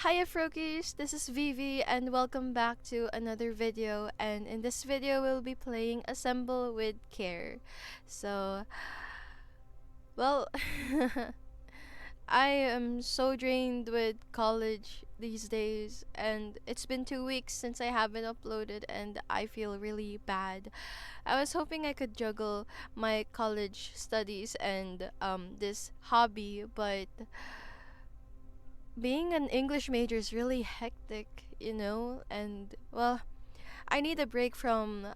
Hiya Froakies, this is Vivi and welcome back to another video, and in this video we'll be playing Assemble with Care. So, well, I am so drained with college these days, and it's been 2 weeks since I haven't uploaded and I feel really bad. I was hoping I could juggle my college studies and this hobby, but being an English major is really hectic, and well, I need a break from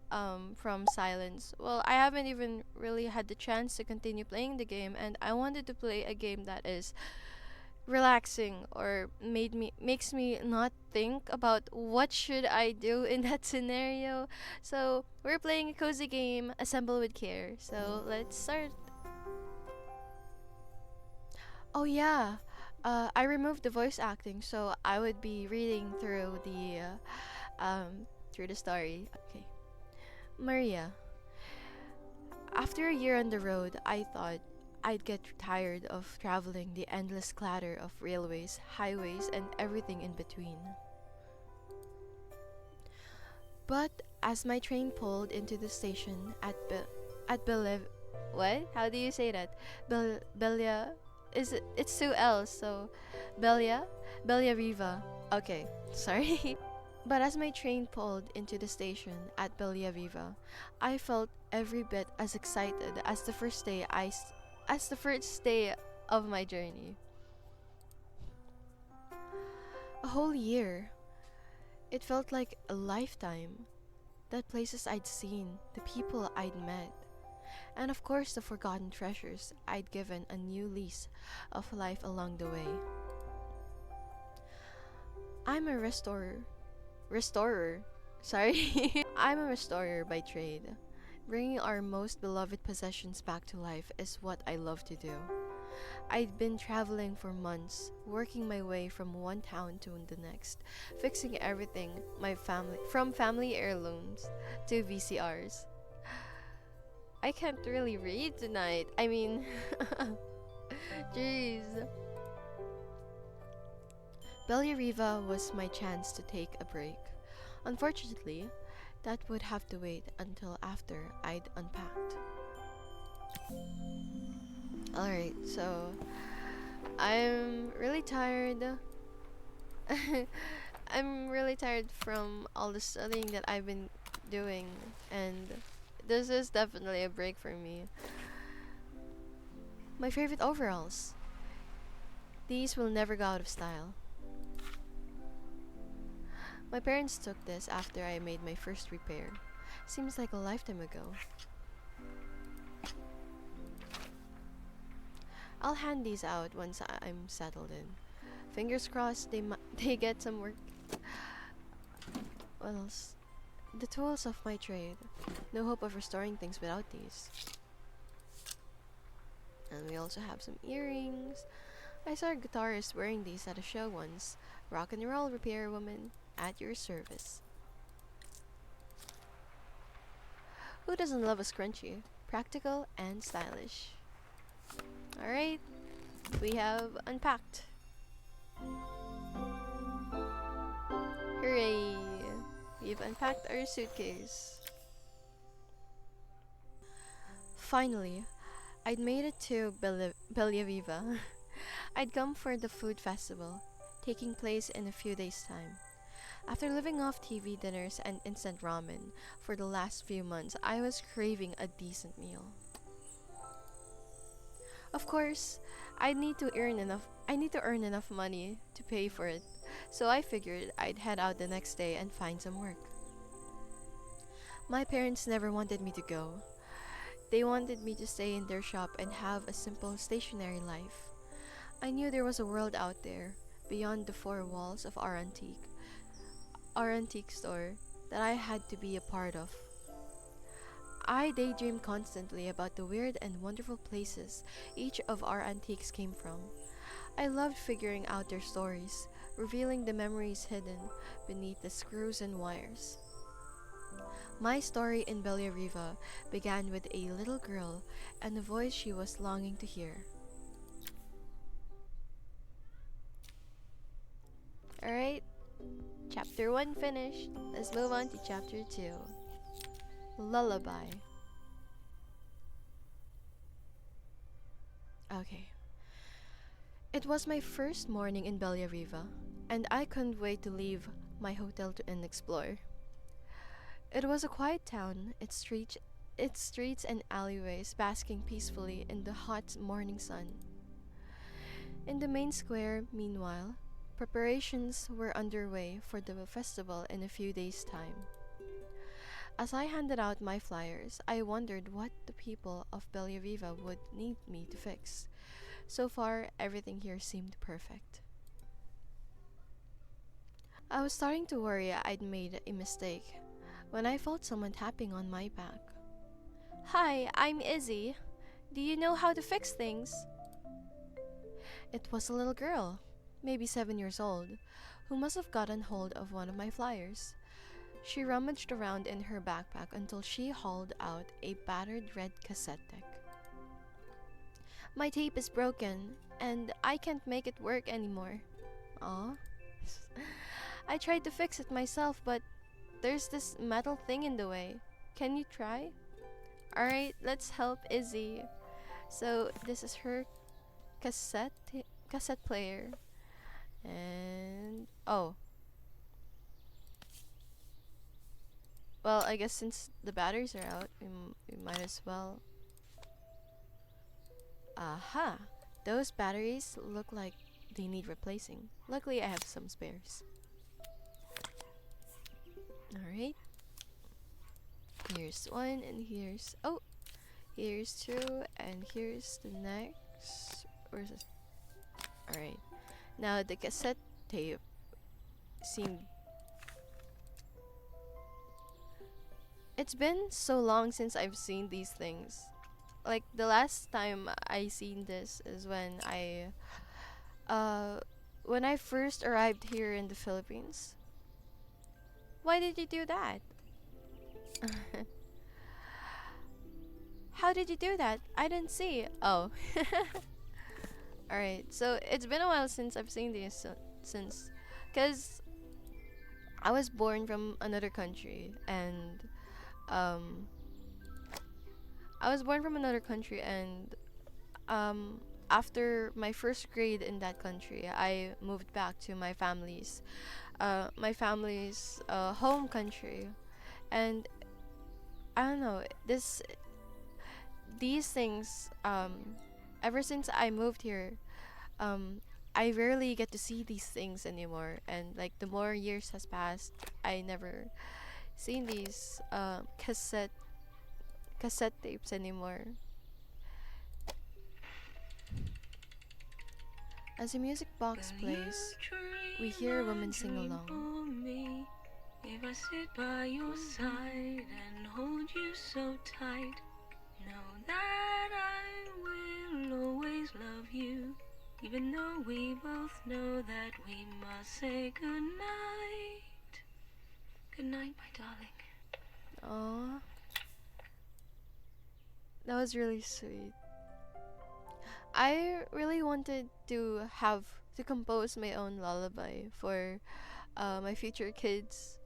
silence. Well, I haven't even really had the chance to continue playing the game, and I wanted to play a game that is relaxing or makes me not think about what should I do in that scenario. So, we're playing a cozy game, Assemble with Care. So, let's start. Oh yeah. I removed the voice acting, so I would be reading through the story. Okay. Maria. After a year on the road, I thought I'd get tired of traveling the endless clatter of railways, highways, and everything in between. But as my train pulled into the station at Belev, what? How do you say that? Belia, it's two L's, so Belia, Belia Riva. Okay, sorry. But as my train pulled into the station at Belia Viva, I felt every bit as excited as the first day of my journey. A whole year. It felt like a lifetime. The places I'd seen, the people I'd met, and of course the forgotten treasures I'd given a new lease of life along the way. I'm a restorer. Sorry. I'm a restorer by trade. Bringing our most beloved possessions back to life is what I love to do. I'd been traveling for months, working my way from one town to the next, fixing everything from family heirlooms to VCRs. I can't really read tonight. I mean, jeez. Riva was my chance to take a break. Unfortunately, that would have to wait until after I'd unpacked. Alright, so I'm really tired. I'm really tired from all the studying that I've been doing, and this is definitely a break for me. My favorite overalls. These will never go out of style. My parents took this after I made my first repair. Seems like a lifetime ago. I'll hand these out once I'm settled in. Fingers crossed they get some work. What else? The tools of my trade. No hope of restoring things without these. And we also have some earrings. I saw a guitarist wearing these at a show once. Rock and roll repair woman, at your service. Who doesn't love a scrunchie? Practical and stylish. Alright, we have unpacked. Hooray! We've unpacked our suitcase. Finally, I'd made it to Belia Viva. I'd come for the food festival, taking place in a few days' time. After living off TV dinners and instant ramen for the last few months, I was craving a decent meal. Of course, I need to earn enough money to pay for it. So I figured I'd head out the next day and find some work. My parents never wanted me to go. They wanted me to stay in their shop and have a simple stationary life. I knew there was a world out there, beyond the four walls of our antique store, that I had to be a part of. I daydreamed constantly about the weird and wonderful places each of our antiques came from. I loved figuring out their stories, revealing the memories hidden beneath the screws and wires. My story in Belia Riva began with a little girl and a voice she was longing to hear. Chapter 1 finished. Let's move on to chapter 2. Lullaby. Okay. It was my first morning in Riva, and I couldn't wait to leave my hotel and explore. It was a quiet town, its streets and alleyways basking peacefully in the hot morning sun. In the main square, meanwhile, preparations were underway for the festival in a few days' time. As I handed out my flyers, I wondered what the people of Viva would need me to fix. So far, everything here seemed perfect. I was starting to worry I'd made a mistake when I felt someone tapping on my back. Hi, I'm Izzy. Do you know how to fix things? It was a little girl, maybe 7 years old, who must have gotten hold of one of my flyers. She rummaged around in her backpack until she hauled out a battered red cassette deck. My tape is broken, and I can't make it work anymore. Aw. I tried to fix it myself, but there's this metal thing in the way. Can you try? Alright, let's help Izzy. So, this is her cassette player. And... oh. Well, I guess since the batteries are out, we might as well... Aha! Those batteries look like they need replacing. Luckily, I have some spares. Alright. Here's one, and here's... oh! Here's two, and here's the next... where's this? Alright. Now, the cassette tape seemed... it's been so long since I've seen these things. Like, the last time I seen this is when I first arrived here in the Philippines. Why did you do that? How did you do that? I didn't see. Oh. Alright, so it's been a while since I've seen these, since... because I was born from another country, and... after my first grade in that country, I moved back to my family's home country, and I don't know, these things, ever since I moved here, I rarely get to see these things anymore, and like the more years has passed, I never seen these cassette tapes anymore. As the music box plays, we hear a woman sing along. If I sit by your side and hold you so tight, know that I will always love you, even though we both know that we must say goodnight. Good night, my darling. Aww. That was really sweet. I really wanted to compose my own lullaby for my future kids.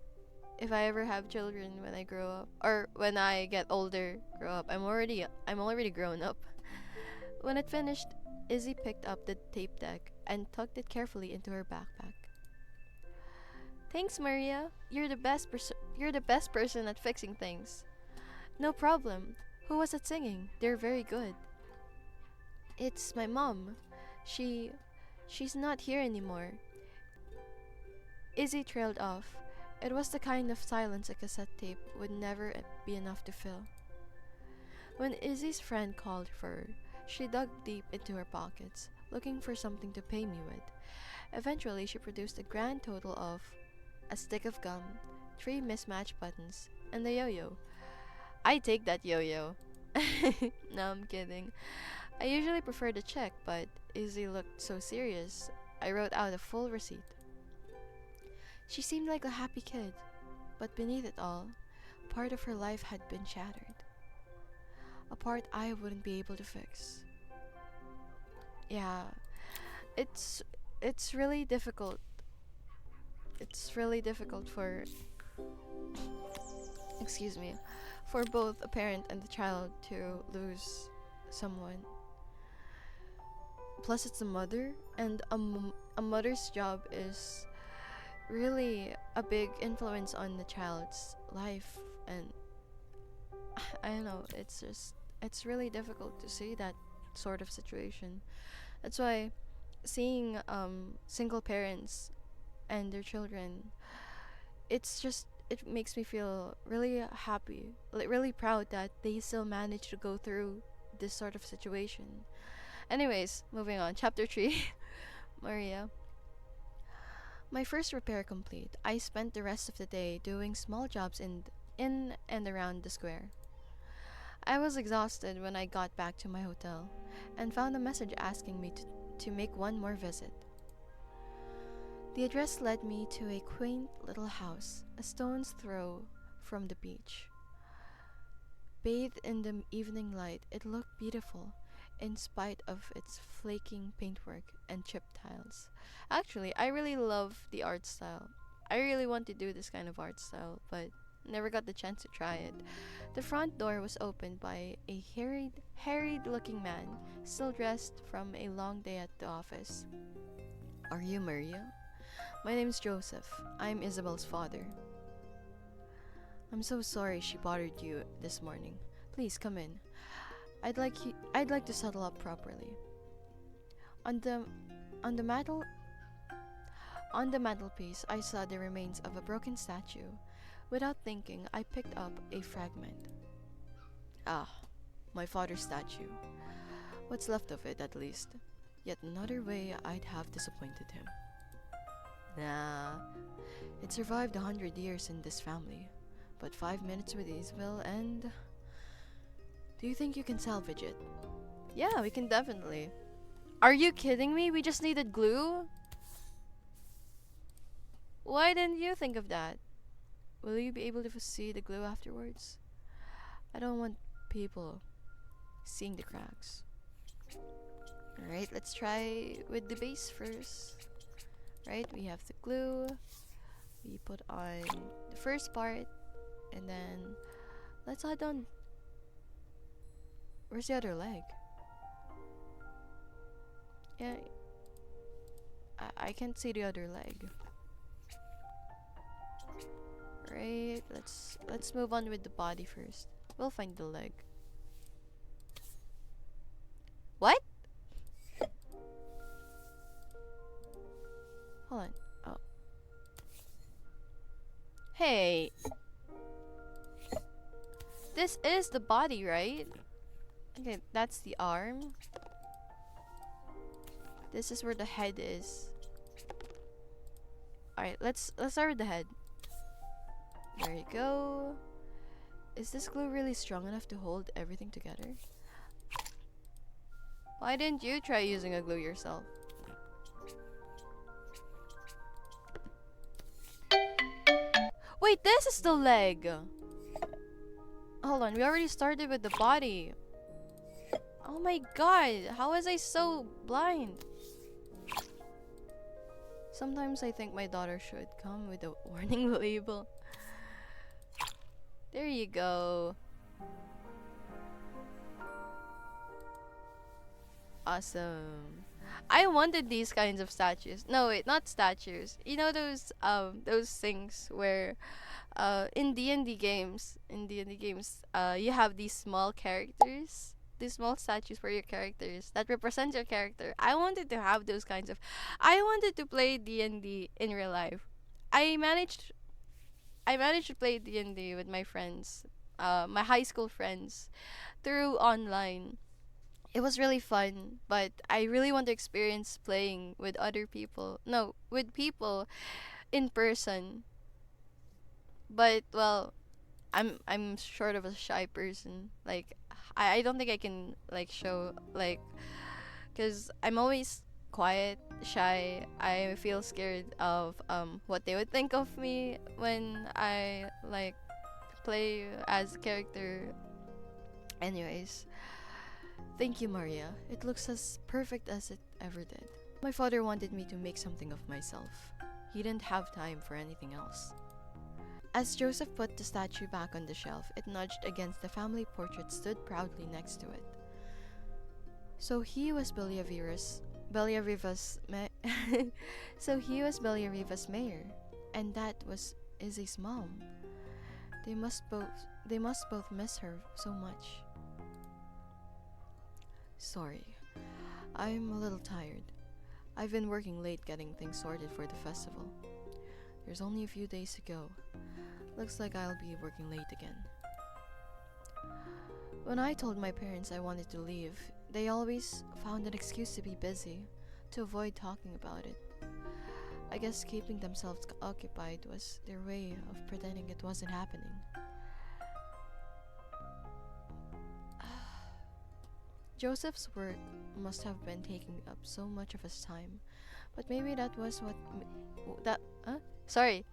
If I ever have children when I grow up, or when I get older, grow up. I'm already grown up. When it finished, Izzy picked up the tape deck and tucked it carefully into her backpack. Thanks, Maria. You're the best person at fixing things. No problem. Who was it singing? They're very good. It's my mom. She's not here anymore. Izzy trailed off. It was the kind of silence a cassette tape would never be enough to fill. When Izzy's friend called for her, she dug deep into her pockets, looking for something to pay me with. Eventually, she produced a grand total of a stick of gum, 3 mismatched buttons, and a yo-yo. I take that yo-yo. No, I'm kidding. I usually prefer the check, but Izzy looked so serious, I wrote out a full receipt. She seemed like a happy kid, but beneath it all, part of her life had been shattered. A part I wouldn't be able to fix. Yeah, it's really difficult it's really difficult for, excuse me, for both a parent and the child to lose someone. Plus, it's a mother, and a mother's job is really a big influence on the child's life. And I don't know, it's really difficult to see that sort of situation. That's why seeing single parents and their children, it makes me feel really happy, like really proud that they still manage to go through this sort of situation. Anyways, moving on. Chapter 3. Maria. My first repair complete, I spent the rest of the day doing small jobs in and around the square. I was exhausted when I got back to my hotel and found a message asking me to make one more visit. The address led me to a quaint little house, a stone's throw from the beach. Bathed in the evening light, it looked beautiful in spite of its flaking paintwork and chipped tiles. Actually, I really love the art style. I really want to do this kind of art style, but never got the chance to try it. The front door was opened by a harried looking man, still dressed from a long day at the office. Are you Maria? My name's Joseph. I'm Isabel's father. I'm so sorry she bothered you this morning. Please come in. I'd like to settle up properly. On the mantelpiece, I saw the remains of a broken statue. Without thinking, I picked up a fragment. Ah, my father's statue. What's left of it, at least. Yet another way I'd have disappointed him. Nah, it survived 100 years in this family. But 5 minutes with Isabel and... Do you think you can salvage it? Yeah, we can definitely. Are you kidding me? We just needed glue? Why didn't you think of that? Will you be able to see the glue afterwards? I don't want people seeing the cracks. Alright, let's try with the base first. Right, we have the glue. We put on the first part. And then let's add on. Where's the other leg? Yeah, I can't see the other leg. Right, let's move on with the body first. We'll find the leg. What? Hold on. Oh. Hey. This is the body, right? Okay, that's the arm. This is where the head is. Alright, let's start with the head. There you go. Is this glue really strong enough to hold everything together? Why didn't you try using a glue yourself? Wait, this is the leg! Hold on, we already started with the body. Oh my god, how was I so blind? Sometimes I think my daughter should come with a warning label. There you go. Awesome. I wanted these kinds of statues. No, wait, not statues. You know those things where in D&D games, you have these small characters, these small statues for your characters that represent your character. I wanted to have those kinds of. I wanted to play D&D in real life. I managed to play D&D with my friends, my high school friends, through online. It was really fun, but I really want to experience playing with other people. No, with people in person. But well, I'm sort of a shy person. Like I don't think I can like show like, cuz I'm always quiet, shy. I feel scared of what they would think of me when I like play as a character. Anyways, thank you, Maria. It looks as perfect as it ever did. My father wanted me to make something of myself. He didn't have time for anything else. As Joseph put the statue back on the shelf, it nudged against the family portrait stood proudly next to it. So he was Bellariva's so he was Bellariva's mayor, and that was Izzy's mom. They must both miss her so much. Sorry, I'm a little tired. I've been working late getting things sorted for the festival. There's only a few days to go. Looks like I'll be working late again. When I told my parents I wanted to leave, they always found an excuse to be busy, to avoid talking about it. I guess keeping themselves occupied was their way of pretending it wasn't happening. Joseph's work must have been taking up so much of his time, but maybe that was sorry.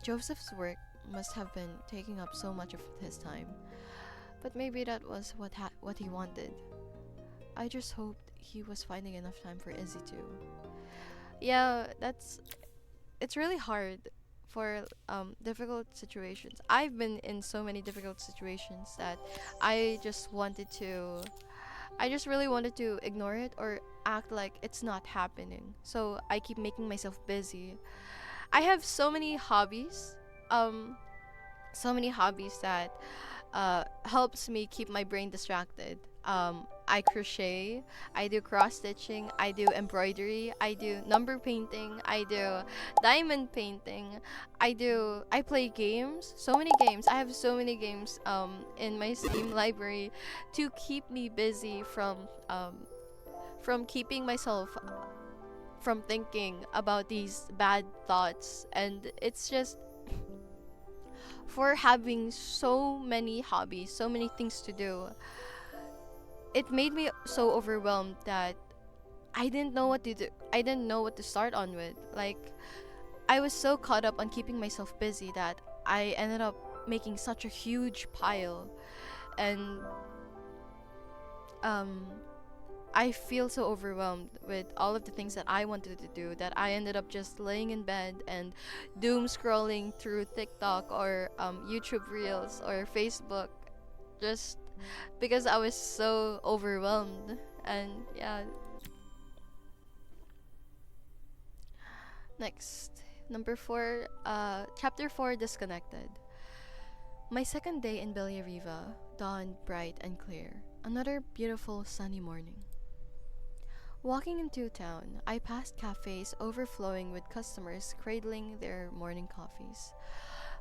Joseph's work must have been taking up so much of his time, but maybe that was what he wanted. I just hoped he was finding enough time for Izzy too. Yeah, it's really hard for difficult situations. I've been in so many difficult situations that I just really wanted to ignore it or act like it's not happening. So I keep making myself busy. I have so many hobbies. That helps me keep my brain distracted. I crochet, I do cross stitching, I do embroidery, I do number painting, I do diamond painting, I play games, so many games. I have so many games in my Steam library to keep me busy from keeping myself from thinking about these bad thoughts. And it's just for having so many hobbies, so many things to do, it made me so overwhelmed that I didn't know what to do. I didn't know what to start on with. Like, I was so caught up on keeping myself busy that I ended up making such a huge pile. And I feel so overwhelmed with all of the things that I wanted to do that I ended up just laying in bed and doom scrolling through TikTok or YouTube Reels or Facebook, just because I was so overwhelmed. And yeah. Next, number 4, chapter 4, Disconnected. My second day in Bellariva dawned bright and clear. Another beautiful sunny morning. Walking into town, I passed cafes overflowing with customers cradling their morning coffees.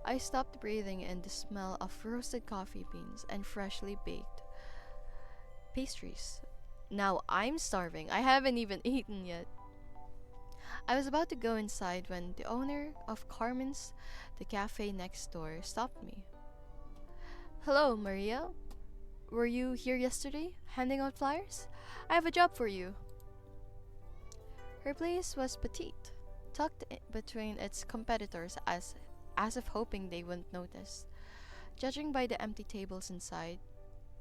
I stopped, breathing in the smell of roasted coffee beans and freshly baked pastries. Now I'm starving. I haven't even eaten yet. I was about to go inside when the owner of Carmen's, the cafe next door, stopped me. Hello, Maria. Were you here yesterday, handing out flyers? I have a job for you. Her place was petite, tucked between its competitors as if hoping they wouldn't notice. Judging by the empty tables inside,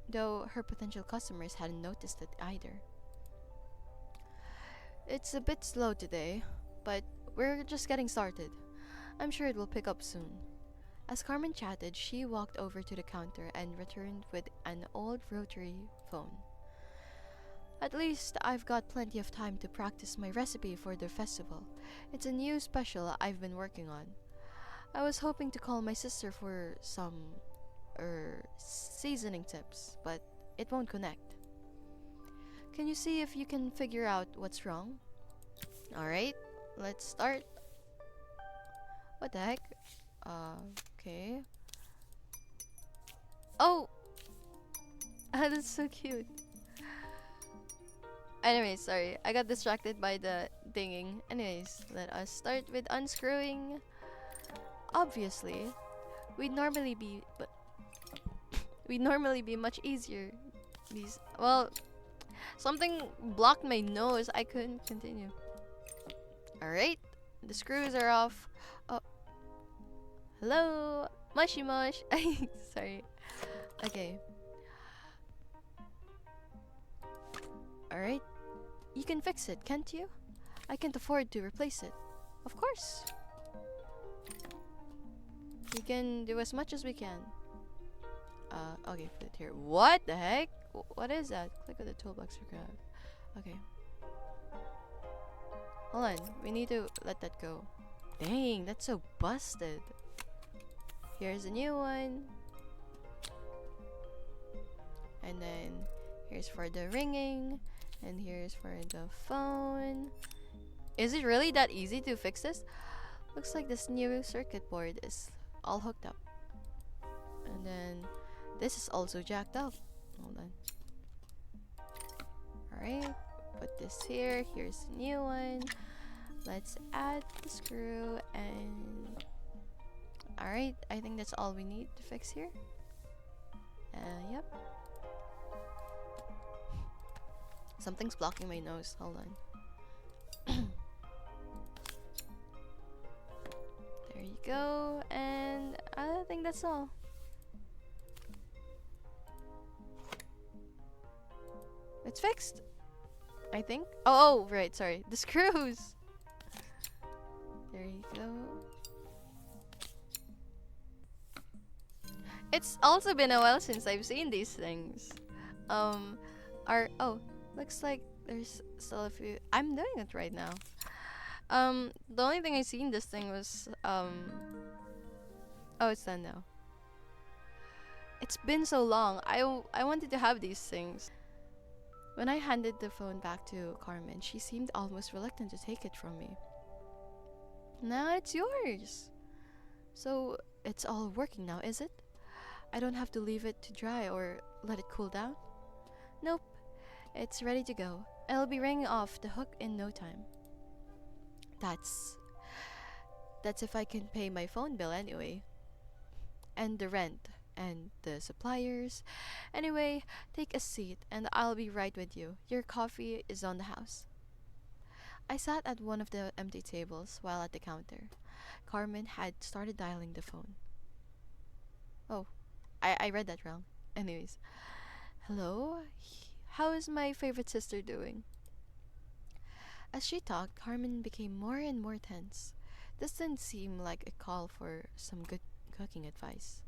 though her potential customers hadn't noticed it either. It's a bit slow today, but we're just getting started. I'm sure it will pick up soon. As Carmen chatted, she walked over to the counter and returned with an old rotary phone. At least I've got plenty of time to practice my recipe for the festival. It's a new special I've been working on. I was hoping to call my sister for some seasoning tips, but it won't connect. Can you see if you can figure out what's wrong? Alright, let's start. What the heck? Okay. Oh! That's so cute. Anyways, sorry. I got distracted by the dinging. Anyways, let us start with unscrewing. Obviously, we'd normally be much easier. Something blocked my nose. I couldn't continue. Alright, the screws are off. Oh, hello, mushy mush. Sorry. Okay. Alright, you can fix it, can't you? I can't afford to replace it. Of course. We can do as much as we can. Okay, put it here. What the heck? What is that? Click on the toolbox to grab. Okay. Hold on. We need to let that go. Dang, that's so busted. Here's a new one. And then here's for the ringing. And here's for the phone. Is it really that easy to fix this? Looks like this new circuit board is all hooked up. And then this is also jacked up. Hold on. Alright, put this here. Here's the new one. Let's add the screw and... Alright, I think that's all we need to fix here. Yep. Something's blocking my nose. Hold on. There you go. And I think that's all. It's fixed. I think. Oh, right. Sorry. The screws. There you go. It's also been a while since I've seen these things. Looks like there's still a few. I'm doing it right now. The only thing I seen this thing was oh, it's done now. It's been so long. I wanted to have these things. When I handed the phone back to Carmen, she seemed almost reluctant to take it from me. Now it's yours. So it's all working now, is it? I don't have to leave it to dry or let it cool down? Nope. It's ready to go. It'll be ringing off the hook in no time. That's if I can pay my phone bill anyway. And the rent. And the suppliers. Anyway, take a seat and I'll be right with you. Your coffee is on the house. I sat at one of the empty tables while at the counter. Carmen had started dialing the phone. Oh, I read that wrong. Anyways. Hello? How is my favorite sister doing? As she talked, Carmen became more and more tense. This didn't seem like a call for some good cooking advice.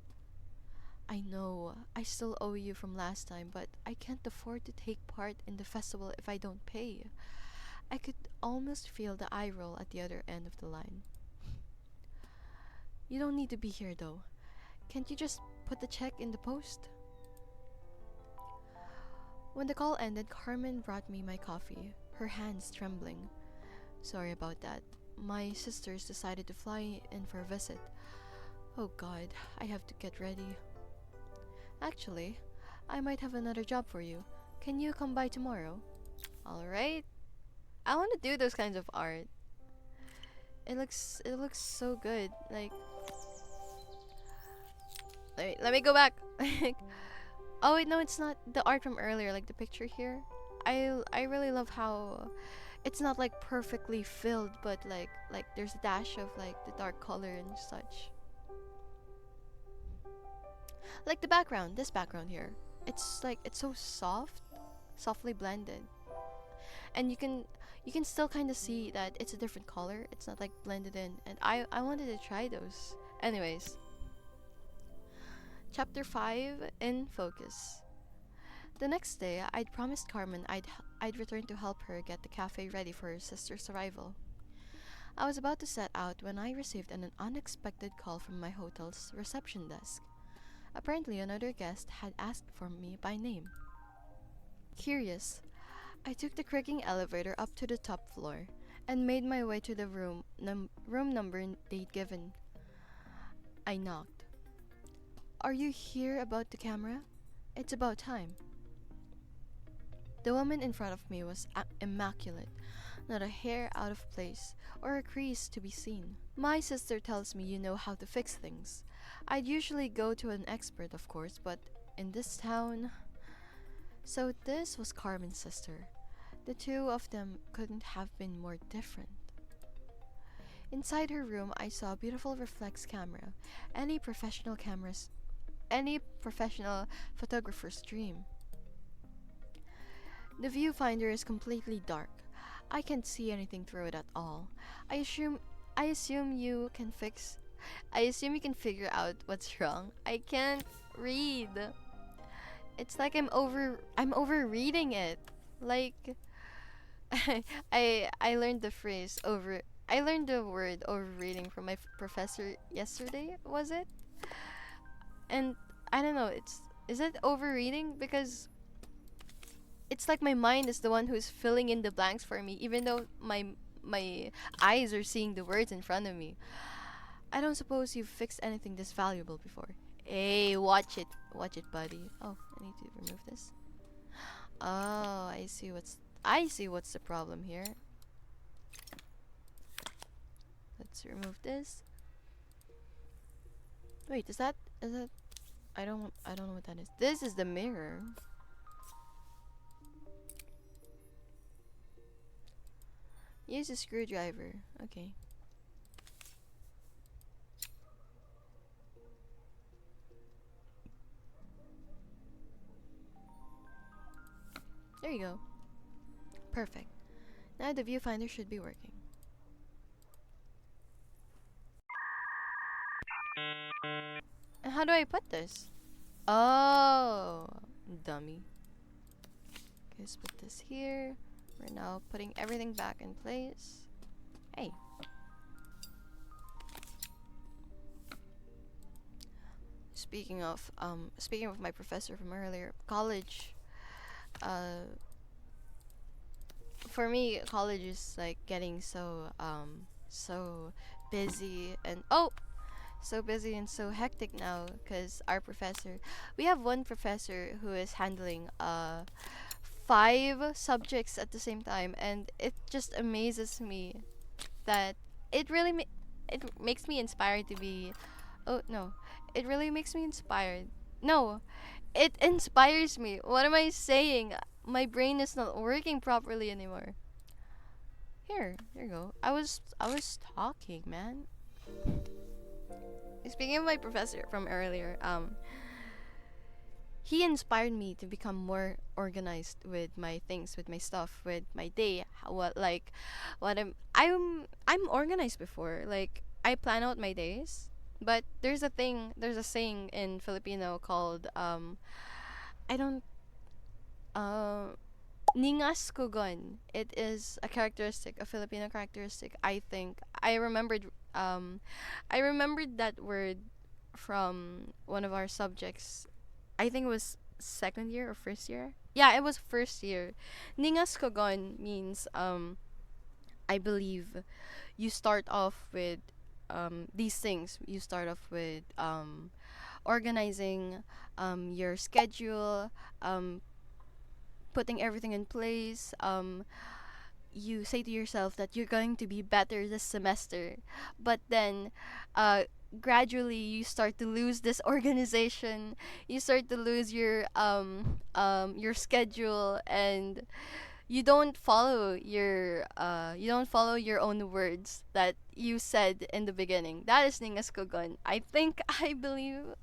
I know, I still owe you from last time, but I can't afford to take part in the festival if I don't pay. I could almost feel the eye roll at the other end of the line. You don't need to be here though. Can't you just put the check in the post? When the call ended, Carmen brought me my coffee, her hands trembling. Sorry about that. My sisters decided to fly in for a visit. Oh God, I have to get ready. Actually, I might have another job for you. Can you come by tomorrow? Alright. I want to do those kinds of art. It looks so good. Like, let me go back. Oh wait, no, it's not the art from earlier, like the picture here. I really love how it's not like perfectly filled, but like there's a dash of like the dark color and such. Like the background, this background here. It's like it's so softly blended. And you can still kind of see that it's a different color. It's not like blended in. And I wanted to try those. Anyways. Chapter 5 in focus. The next day, I'd promised Carmen I'd return to help her get the cafe ready for her sister's arrival. I was about to set out when I received an unexpected call from my hotel's reception desk. Apparently, another guest had asked for me by name. Curious, I took the creaking elevator up to the top floor and made my way to the room number they'd given. I knocked. Are you here about the camera? It's about time. The woman in front of me was immaculate, not a hair out of place or a crease to be seen. My sister tells me you know how to fix things. I'd usually go to an expert, of course, but in this town... So this was Carmen's sister. The two of them couldn't have been more different. Inside her room, I saw a beautiful reflex camera. Any professional photographer's dream. The viewfinder is completely dark. I can't see anything through it at all. I assume I assume you can fix I assume you can figure out what's wrong. I can't read. It's like I'm over reading it. Like I learned the phrase over I learned the word over reading from my professor yesterday, was it? And I don't know, it's is it over reading because it's like my mind is the one who's filling in the blanks for me even though my eyes are seeing the words in front of me. I don't suppose you've fixed anything this valuable before. Hey, watch it, buddy. Oh, I need to remove this. Oh, I see what's the problem here. Let's remove this. Wait, is that I don't know what that is. This is the mirror. Use a screwdriver. Okay. There you go. Perfect. Now the viewfinder should be working. And how do I put this? Oh, dummy. Okay, let's put this here. We're now putting everything back in place. Hey. Speaking of my professor from earlier, college, uh, for me, college is like getting so busy and so busy and so hectic now because we have one professor who is handling five subjects at the same time, and it just amazes me that it really it makes me inspired to be. Oh no, it really makes me inspired. No, it inspires me. What am I saying? My brain is not working properly anymore. Here you go. I was talking, man. Speaking of my professor from earlier, he inspired me to become more organized with my things, with my stuff, with my day. What I'm organized before. Like I plan out my days, but there's a saying in Filipino called I don't ningas kogon. It is a characteristic, a Filipino characteristic. I remembered that word from one of our subjects. I think it was second year or first year. Yeah, it was first year. Ningas kogon means I believe you start off with these things. You start off with organizing your schedule, putting everything in place. You say to yourself that you're going to be better this semester, but then uh, gradually you start to lose this organization. You start to lose your schedule, and you don't follow your own words that you said in the beginning. That is ningas kogon. I believe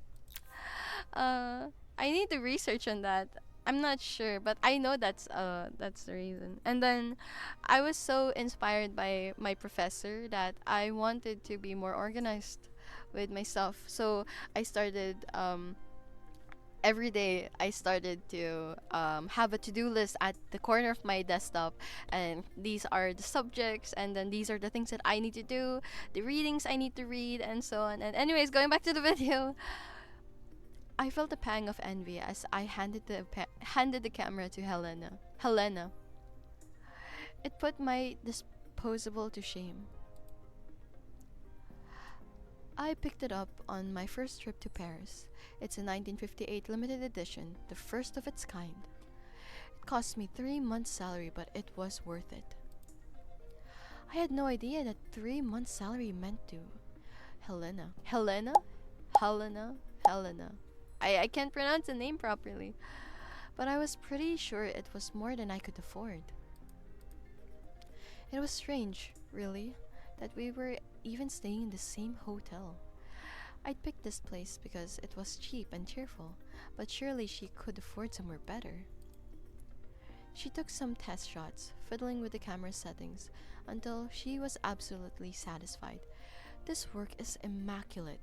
uh I need to research on that. I'm not sure, but I know that's the reason. And then I was so inspired by my professor that I wanted to be more organized with my stuff. So I started every day I started to have a to-do list at the corner of my desktop, and these are the subjects, and then these are the things that I need to do, the readings I need to read, and so on. And anyways, going back to the video, I felt a pang of envy as I handed the camera to Helena. It put my disposable to shame. I picked it up on my first trip to Paris. It's a 1958 limited edition, the first of its kind. It cost me 3 months' salary, but it was worth it. I had no idea that 3 months' salary meant to Helena? Helena. I can't pronounce the name properly, but I was pretty sure it was more than I could afford. It was strange, really, that we were even staying in the same hotel. I'd picked this place because it was cheap and cheerful, but surely she could afford somewhere better. She took some test shots, fiddling with the camera settings, until she was absolutely satisfied. This work is immaculate.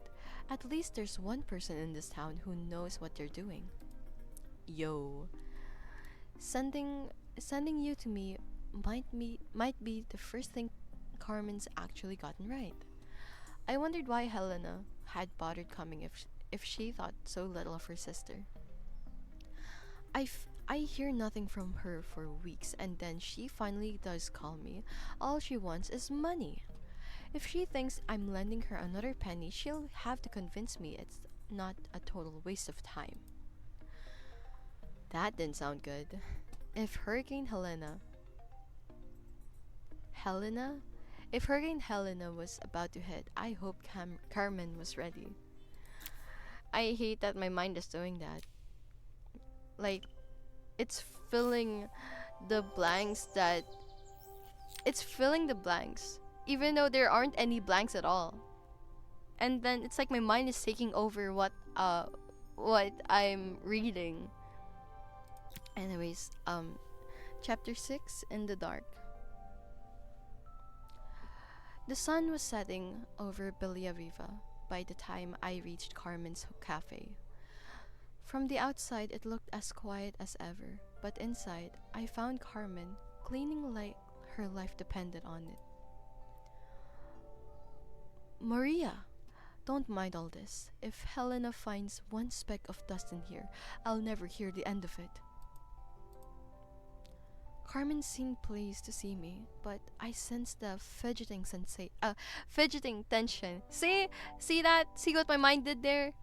At least there's one person in this town who knows what they're doing. Yo. Sending you to me might be the first thing Carmen's actually gotten right. I wondered why Helena had bothered coming if she thought so little of her sister. I hear nothing from her for weeks, and then she finally does call me. All she wants is money. If she thinks I'm lending her another penny, she'll have to convince me it's not a total waste of time. That didn't sound good. If Hurricane Helena? If Hurricane Helena was about to hit, I hope Carmen was ready. I hate that my mind is doing that. Like, it's filling the blanks that. It's filling the blanks, even though there aren't any blanks at all. And then it's like my mind is taking over what I'm reading. Anyways, chapter 6, In the Dark. The sun was setting over Villa Viva by the time I reached Carmen's cafe. From the outside, it looked as quiet as ever, but inside, I found Carmen cleaning like her life depended on it. Maria, don't mind all this. If Helena finds one speck of dust in here, I'll never hear the end of it. Carmen seemed pleased to see me, but I sensed the fidgeting tension. See that? See what my mind did there?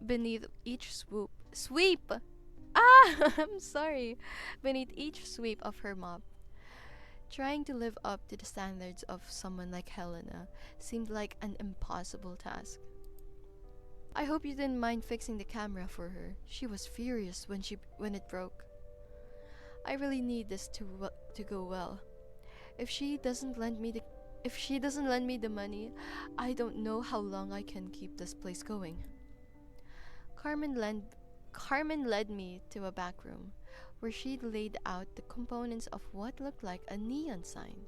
Beneath each sweep. I'm sorry. Beneath each sweep of her mop, trying to live up to the standards of someone like Helena seemed like an impossible task. I hope you didn't mind fixing the camera for her. She was furious when it broke. I really need this to go well. If she doesn't lend me the money, I don't know how long I can keep this place going. Carmen led me to a back room where she'd laid out the components of what looked like a neon sign.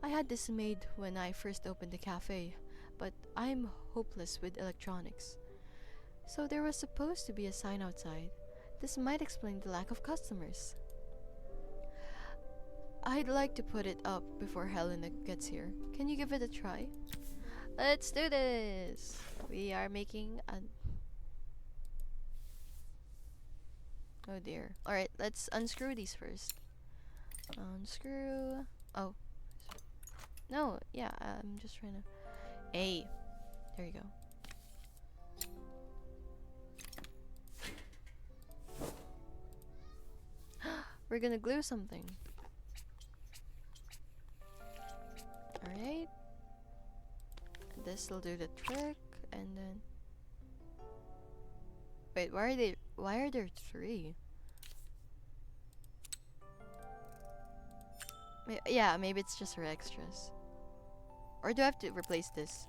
I had this made when I first opened the cafe, but I'm hopeless with electronics. So there was supposed to be a sign outside. This might explain the lack of customers. I'd like to put it up before Helena gets here. Can you give it a try? Let's do this! We are making a... Oh dear. Alright, let's unscrew these first. Unscrew... Oh. No, yeah, I'm just trying to... Hey! There you go. We're gonna glue something. Alright. This'll do the trick, and then... Wait, why are there 3? Yeah, maybe it's just for extras. Or do I have to replace this?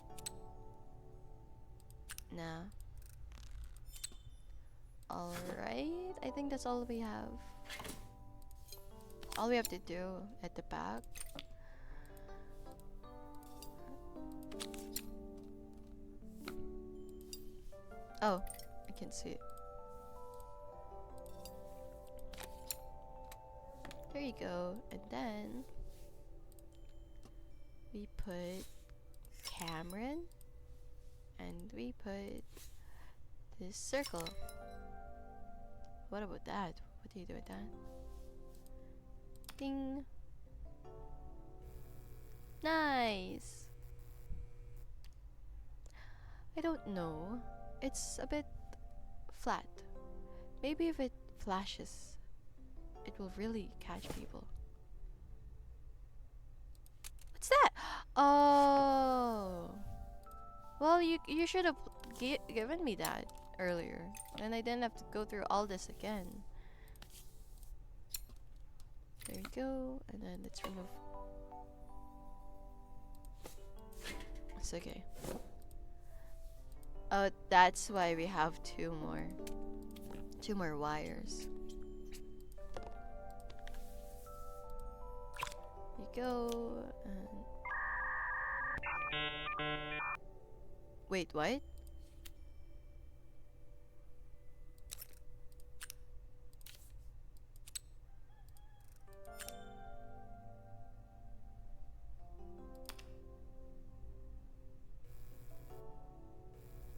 Nah. Alright, I think that's all we have. All we have to do at the back. Oh, I can see it. There you go. And then we put Cameron, and we put this circle. What about that? What do you do with that? Ding. Nice. I don't know. It's a bit flat. Maybe if it flashes, it will really catch people. What's that? Oh. Well, you should have given me that earlier, and I didn't have to go through all this again. There you go, and then let's remove. It's okay. Oh, that's why we have 2 more. Two more wires. Here you go. And wait, what?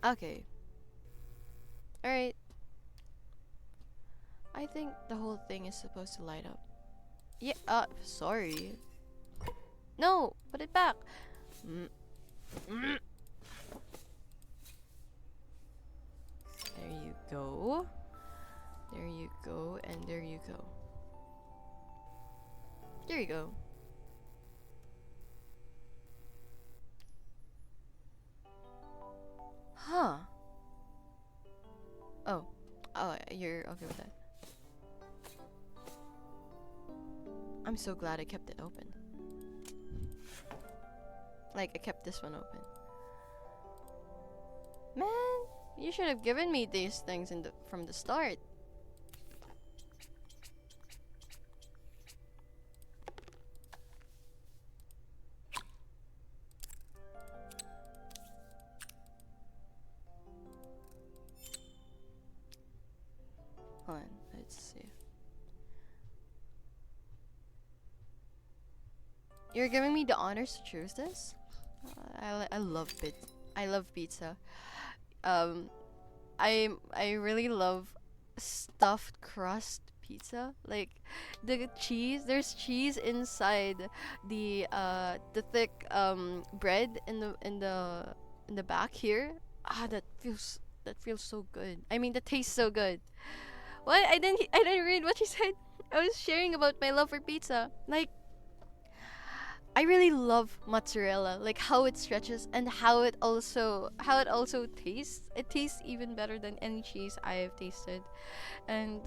Okay. Alright. I think the whole thing is supposed to light up. Yeah, sorry. No! Put it back! Mm. Mm. There you go. There you go, and there you go. There you go. Huh. Oh. Oh, you're okay with that. I'm so glad I kept it open. Like, I kept this one open. Man, you should have given me these things from the start. Hold on, let's see. You're giving me the honors to choose this? I love I love pizza. Um, I really love stuffed crust pizza. Like the cheese. There's cheese inside the thick bread in the back here. Ah, that feels so good. I mean, that tastes so good. What? I didn't read what you said. I was sharing about my love for pizza. Like, I really love mozzarella, like how it stretches and how it also tastes. It tastes even better than any cheese I have tasted. And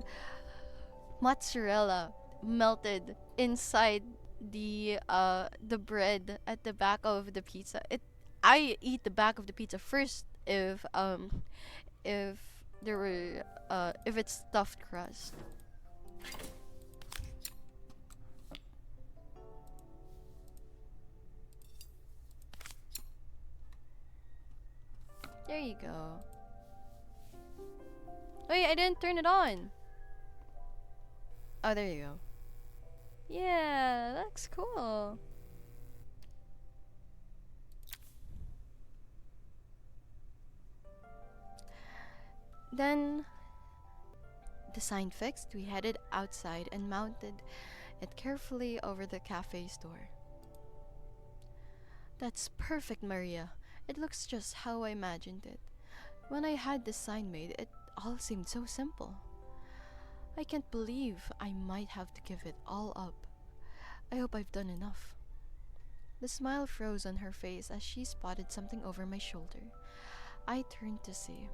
mozzarella melted inside the bread at the back of the pizza. It I eat the back of the pizza first if there were if it's stuffed crust. There you go. Wait, I didn't turn it on. Oh, there you go. Yeah, that's cool. Then, the sign fixed, we headed outside and mounted it carefully over the cafe's door. That's perfect, Maria. It looks just how I imagined it. When I had this sign made, it all seemed so simple. I can't believe I might have to give it all up. I hope I've done enough. The smile froze on her face as she spotted something over my shoulder. I turned to see.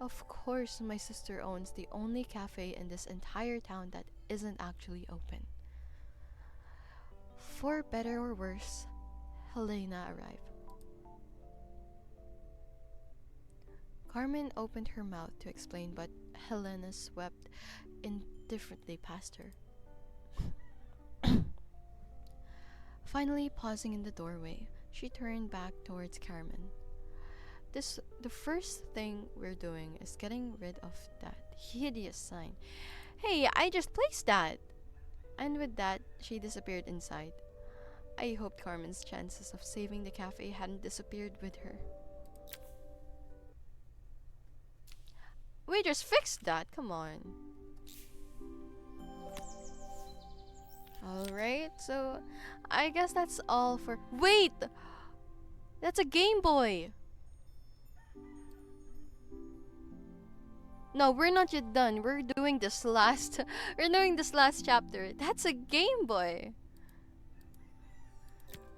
Of course, my sister owns the only cafe in this entire town that isn't actually open. For better or worse, Helena arrived. Carmen opened her mouth to explain, but Helena swept indifferently past her. Finally, pausing in the doorway, she turned back towards Carmen. The first thing we're doing is getting rid of that hideous sign. Hey, I just placed that! And with that, she disappeared inside. I hoped Carmen's chances of saving the cafe hadn't disappeared with her. We just fixed that, come on. Alright, so I guess that's all for— Wait! That's a Game Boy! No, we're not yet done. We're doing this last chapter. That's a Game Boy.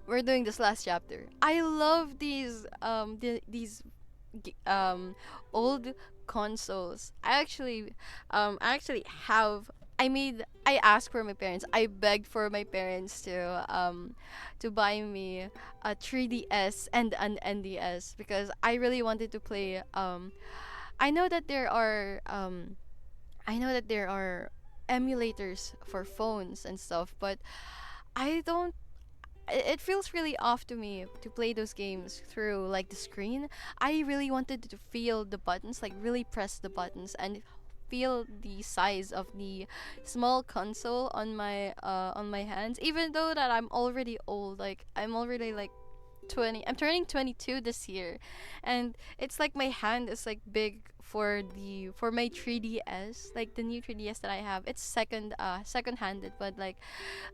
We're doing this last chapter. I love these old consoles. I actually have— I asked for my parents. I begged for my parents to buy me a 3DS and an NDS because I really wanted to play I know that there are I know that there are emulators for phones and stuff, but I don't it feels really off to me to play those games through like the screen. I really wanted to feel the buttons, like really press the buttons and feel the size of the small console on my hands, even though that I'm already old. Like I'm already like 20. I'm turning 22 this year, and it's like my hand is like big for my 3DS, like the new 3DS that I have. It's second handed, but like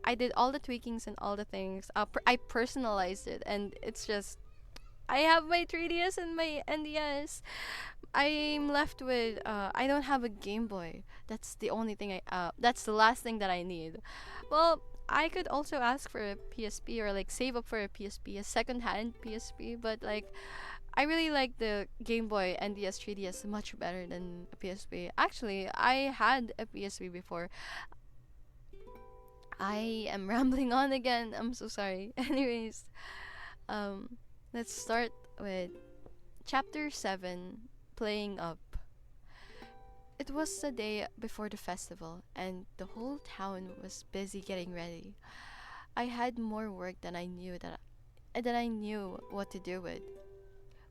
I did all the tweakings and all the things. I personalized it, and it's just I have my 3DS and my NDS. I'm left with I don't have a Game Boy. That's the only thing that's the last thing that I need. Well, I could also ask for a PSP or like save up for a PSP, a second-hand PSP, but like I really like the Game Boy NDS 3DS much better than a PSP. Actually, I had a PSP before. I am rambling on again. I'm so sorry. Anyways, um let's start with chapter 7, playing up. It was the day before the festival, and the whole town was busy getting ready. I had more work than I knew what to do with.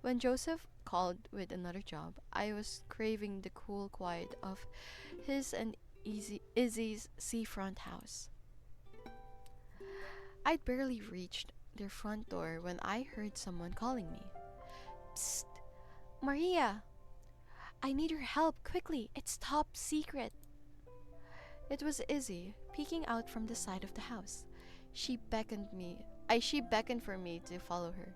When Joseph called with another job, I was craving the cool quiet of his and Izzy's seafront house. I'd barely reached their front door when I heard someone calling me. Psst, Maria! I need your help quickly. It's top secret. It was Izzy, peeking out from the side of the house. She beckoned for me to follow her.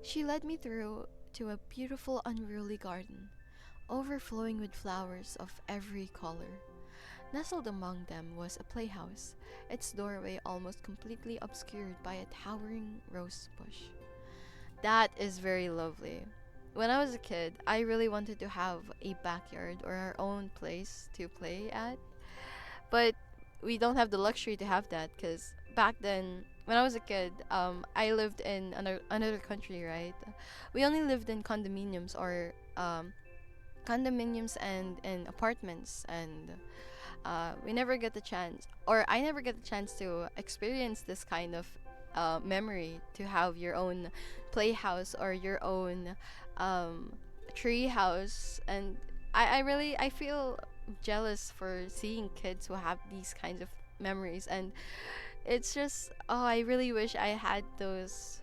She led me through to a beautiful unruly garden, overflowing with flowers of every color. Nestled among them was a playhouse, its doorway almost completely obscured by a towering rose bush. That is very lovely. When I was a kid, I really wanted to have a backyard or our own place to play at. But we don't have the luxury to have that because back then, when I was a kid, I lived in another country, right? We only lived in condominiums or condominiums and in apartments, and we never get the chance, or I never get the chance to experience this kind of memory to have your own playhouse or your own um, tree house. And I feel jealous for seeing kids who have these kinds of memories, and it's just I really wish I had those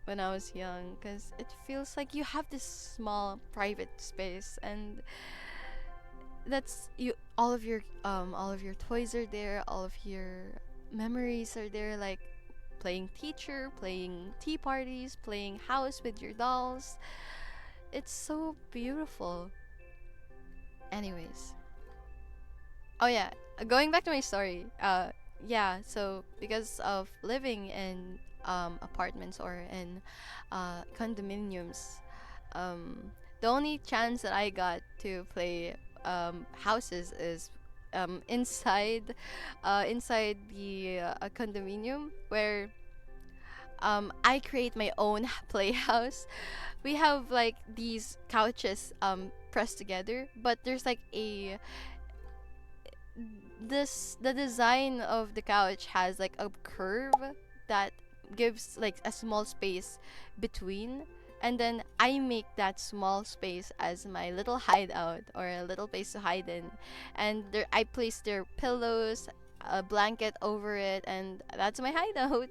when I was young because it feels like you have this small private space, and that's you all of your toys are there, all of your memories are there, like playing teacher, playing tea parties, playing house with your dolls. It's so beautiful. Anyways, oh yeah, going back to my story. Yeah, so because of living in apartments or in condominiums, um the only chance that I got to play houses is inside the condominium where I create my own playhouse. We have like these couches pressed together, but there's like a this the design of the couch has like a curve that gives like a small space between, and then I make that small space as my little hideout or a little place to hide in, and there I place their pillows, a blanket over it, and that's my hideout.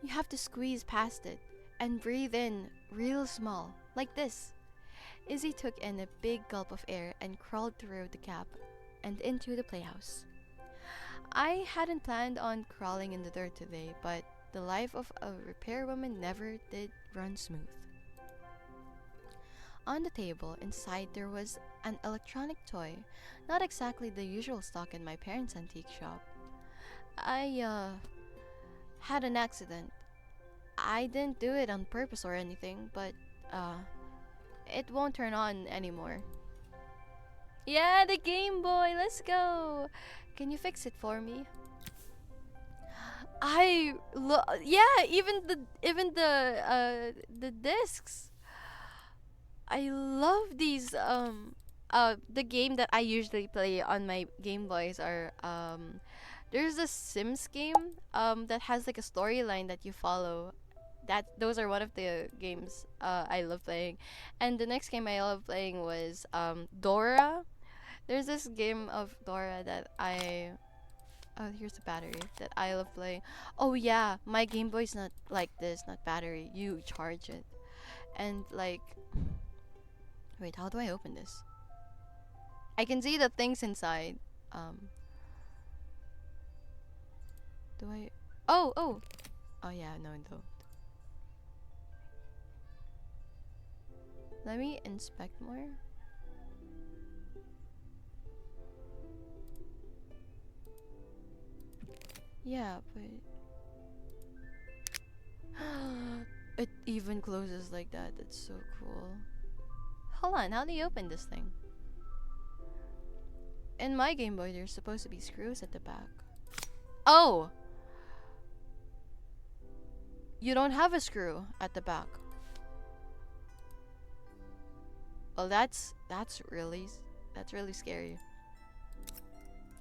You have to squeeze past it and breathe in real small, like this. Izzy took in a big gulp of air and crawled through the gap and into the playhouse. I hadn't planned on crawling in the dirt today, but the life of a repairwoman never did run smooth. On the table inside there was an electronic toy, not exactly the usual stock in my parents' antique shop. I had an accident. I didn't do it on purpose or anything, but uh it won't turn on anymore. Yeah, the Game Boy, let's go! Can you fix it for me? Yeah, even the discs. I love these the game that I usually play on my Game Boys are there's a Sims game that has like a storyline that you follow. That those are one of the games I love playing. And the next game I love playing was Dora. There's this game of Dora that I oh, here's the battery that I love playing. Oh yeah, my Game Boy's not like this, not battery. You charge it. And like wait, how do I open this? I can see the things inside. Um do I Oh, oh. Oh yeah, no, no. Let me inspect more. Yeah, but it even closes like that. That's so cool. Hold on, how do you open this thing? In my Game Boy, there's supposed to be screws at the back. Oh! You don't have a screw at the back. Well, that's really scary.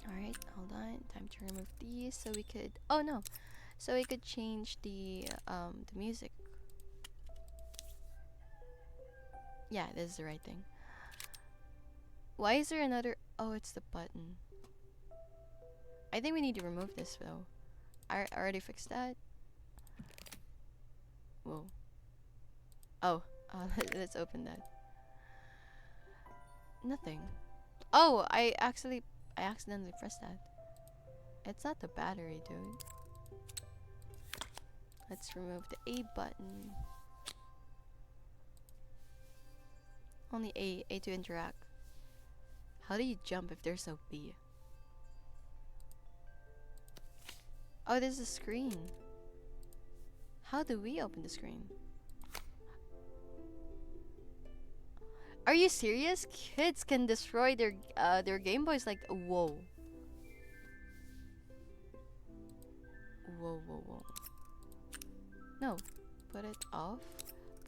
Alright, hold on. Time to remove these so we could oh no. So we could change the music. Yeah, this is the right thing. Why is there another oh it's the button. I think we need to remove this though. I already fixed that. Whoa. Oh, let's open that. Nothing. Oh, I accidentally pressed that. It's not the battery, dude. Let's remove the A button. Only A to interact. How do you jump if there's no B? Oh, there's a screen. How do we open the screen? Are you serious? Kids can destroy their Game Boys like whoa. Whoa, whoa, whoa. No. Put it off.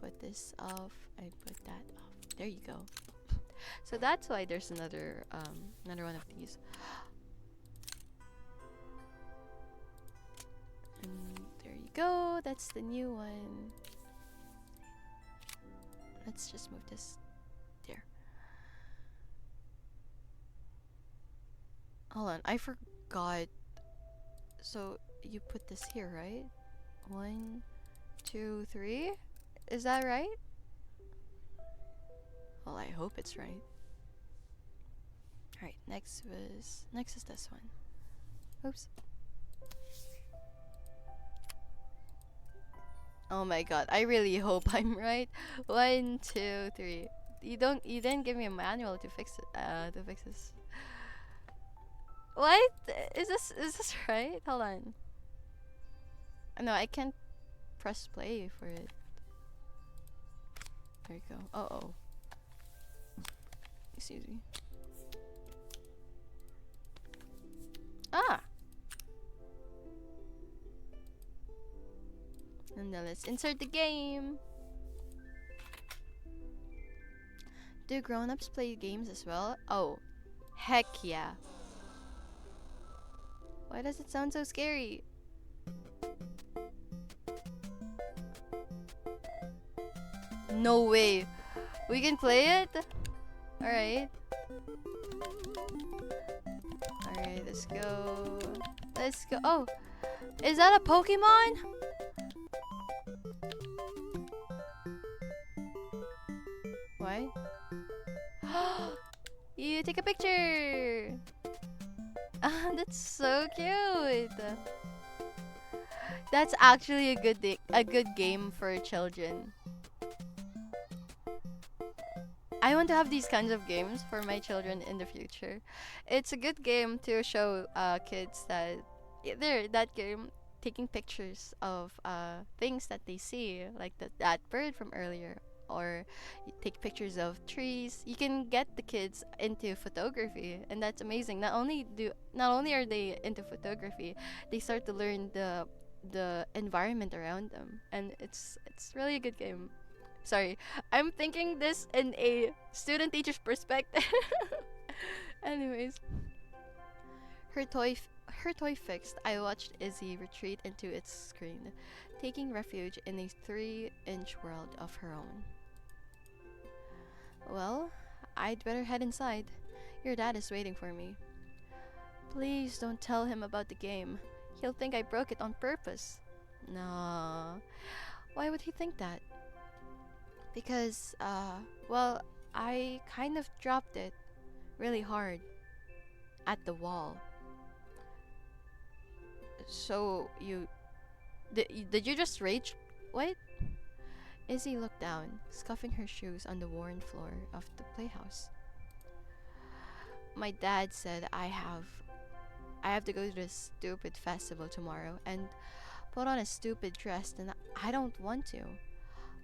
Put this off and put that off. There you go. So that's why there's another one of these. And there you go. That's the new one. Let's just move this there. Hold on, I forgot. So you put this here, right? 1, 2, 3. Is that right? Well, I hope it's right. Alright, next is this one. Oops. Oh my god, I really hope I'm right. 1, 2, 3. You didn't give me a manual to fix it to fix this. What? Is this right? Hold on. No, I can't press play for it. There you go. Oh. Excuse me. Ah! And now let's insert the game. Do grown-ups play games as well? Oh, heck yeah. Why does it sound so scary? No way. We can play it? Alright. Alright, let's go. Let's go. Oh, is that a Pokemon? Why? You take a picture. That's so cute. That's actually a good game for children. I want to have these kinds of games for my children in the future. It's a good game to show kids that that game taking pictures of things that they see, like that bird from earlier. or take pictures of trees. You can get the kids into photography, and that's amazing. Not only are they into photography, they start to learn the environment around them, and it's really a good game. Sorry, I'm thinking this in a student teacher's perspective. Anyways, her toy fixed, I watched Izzy retreat into its screen, taking refuge in a 3-inch world of her own. Well, I'd better head inside. Your dad is waiting for me. Please don't tell him about the game. He'll think I broke it on purpose. No. Why would he think that? Because, well, I kind of dropped it really hard at the wall. So, did you just rage? What? Izzy looked down, scuffing her shoes on the worn floor of the playhouse. My dad said I have to go to this stupid festival tomorrow and put on a stupid dress, and I don't want to.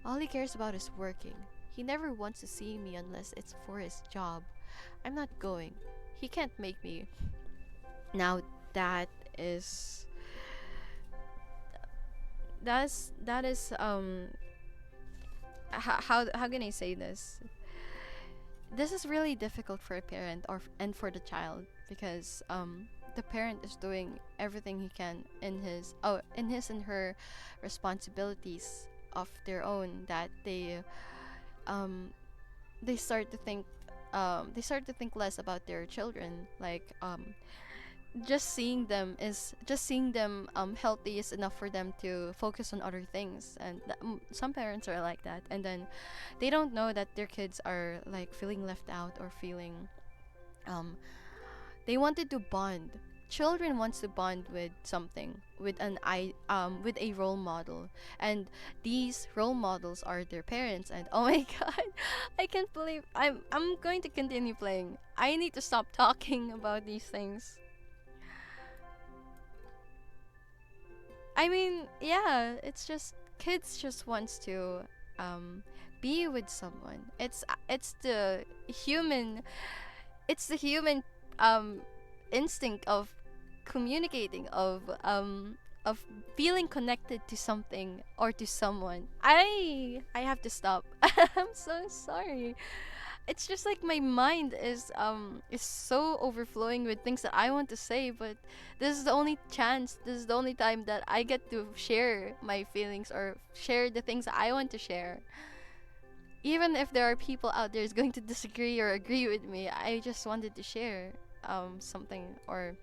All he cares about is working. He never wants to see me unless it's for his job. I'm not going. He can't make me. Now that is how can I say this? This is really difficult for a parent and for the child, because the parent is doing everything he can in his and her responsibilities of their own, that um they start to think less about their children, like just seeing them healthy is enough for them to focus on other things, and some parents are like that, and then they don't know that their kids are like feeling left out or feeling um they wanted to bond. Children wants to bond with something, with a role model, and these role models are their parents. And oh my god, I can't believe I'm going to continue playing. I need to stop talking about these things. I mean, yeah, it's just kids just wants to be with someone. Human it's the human um instinct of communicating, of feeling connected to something or to someone. I have to stop. I'm so sorry. It's just like my mind is so overflowing with things that I want to say, but this is the only time that I get to share my feelings or share the things that I want to share. Even if there are people out there is going to disagree or agree with me, I just wanted to share something. Or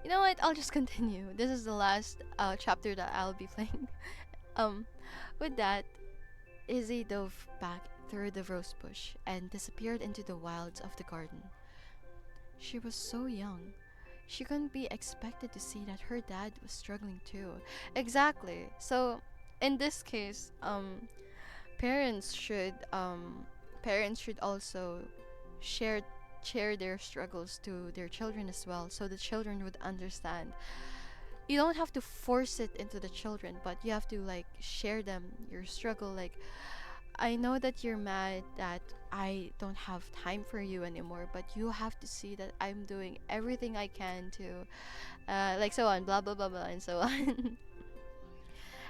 you know what, I'll just continue. This is the last chapter that I'll be playing. um with that, Izzy dove back through the rose bush and disappeared into the wilds of the garden. She was so young. She couldn't be expected to see that her dad was struggling too. Exactly. So in this case, parents should also share share their struggles to their children as well, so the children would understand. You don't have to force it into the children, but you have to like share them your struggle. Like, I know that you're mad that I don't have time for you anymore, but you have to see that I'm doing everything I can to like so on, blah blah blah blah, and so on.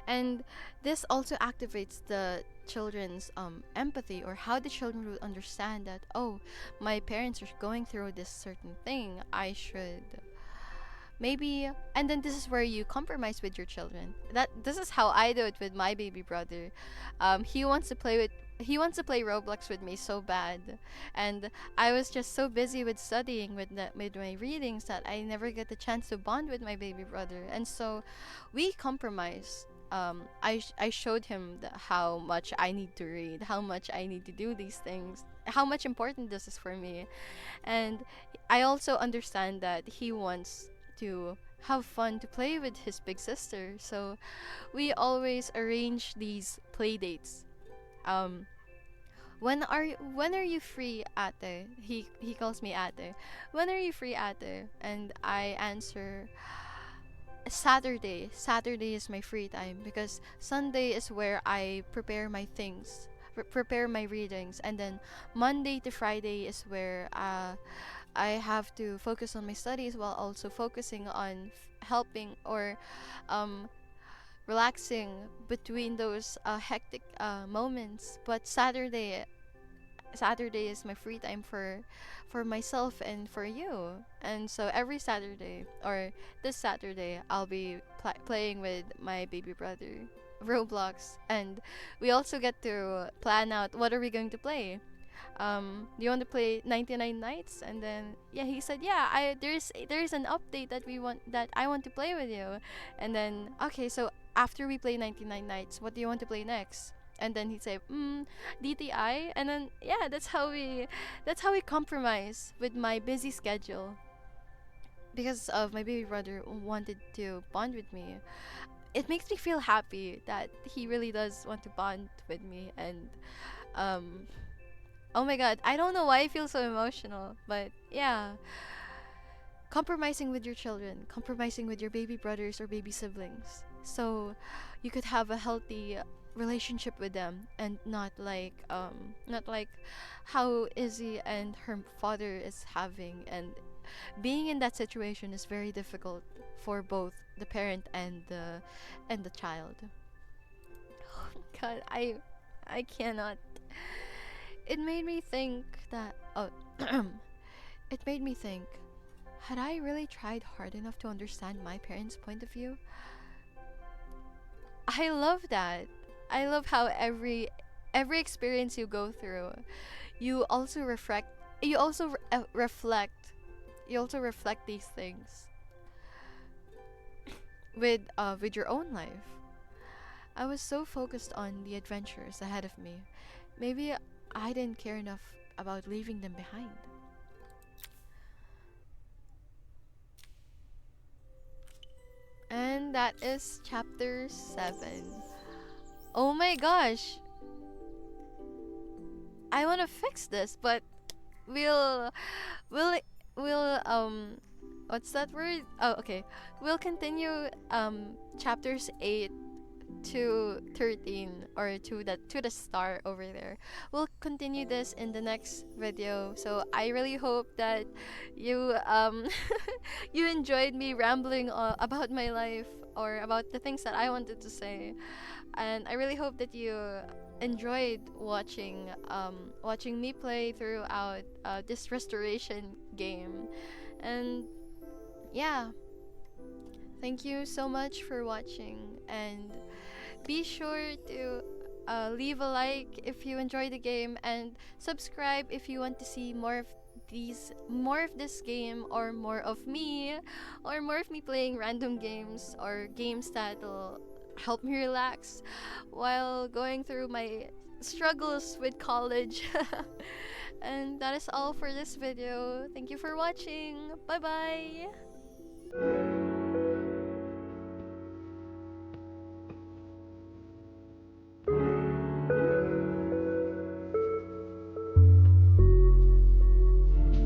And this also activates the children's empathy, or how the children will understand that, oh, my parents are going through this certain thing, I should maybe. And then this is where you compromise with your children. That This is how I do it with my baby brother. He wants to play Roblox with me so bad, and I was just so busy with studying, with my readings, that I never get the chance to bond with my baby brother. And so we compromised. I showed him how much I need to read, how much I need to do these things, how much important this is for me. And I also understand that he wants to have fun to play with his big sister. So we always arrange these play dates. Um, when are you free, ate? He calls me ate. When are you free, ate? And I answer, Saturday is my free time because Sunday is where I prepare my things, prepare my readings, and then Monday to Friday is where I have to focus on my studies while also focusing on helping or um, relaxing between those hectic moments. But Saturday is my free time for myself and for you. And so every Saturday or this Saturday I'll be playing with my baby brother Roblox, and we also get to plan out what are we going to play. Do you want to play 99 nights? And then yeah, he said, yeah, I there's an update that I want to play with you. And then okay, so after we play 99 nights, what do you want to play next? And then he'd say, DTI. And then yeah, that's how we compromise with my busy schedule because of my baby brother wanted to bond with me. It makes me feel happy that he really does want to bond with me. And um oh my god, I don't know why I feel so emotional, but yeah, compromising with your children, compromising with your baby brothers or baby siblings, so you could have a healthy relationship with them, and not like how Izzy and her father is having. And being in that situation is very difficult for both the parent and the child. Oh my god, I cannot. It made me think that it made me think, had I really tried hard enough to understand my parents' point of view? I love that. I love how every experience you go through, you also reflect you also reflect you also reflect these things with your own life. I was so focused on the adventures ahead of me. Maybe I didn't care enough about leaving them behind. And that is chapter 7. Oh my gosh. I want to fix this, but we'll we'll we'll what's that word? Oh, okay. We'll continue chapters 8 to 13, or to the star over there. We'll continue this in the next video. So I really hope that you you enjoyed me rambling about my life or about the things that I wanted to say. And I really hope that you enjoyed watching me play throughout this restoration game. And yeah, thank you so much for watching, and be sure to leave a like if you enjoy the game, and subscribe if you want to see more of this game, or more of me, or more of me playing random games, or games that'll help me relax while going through my struggles with college. And that is all for this video. Thank you for watching. Bye bye.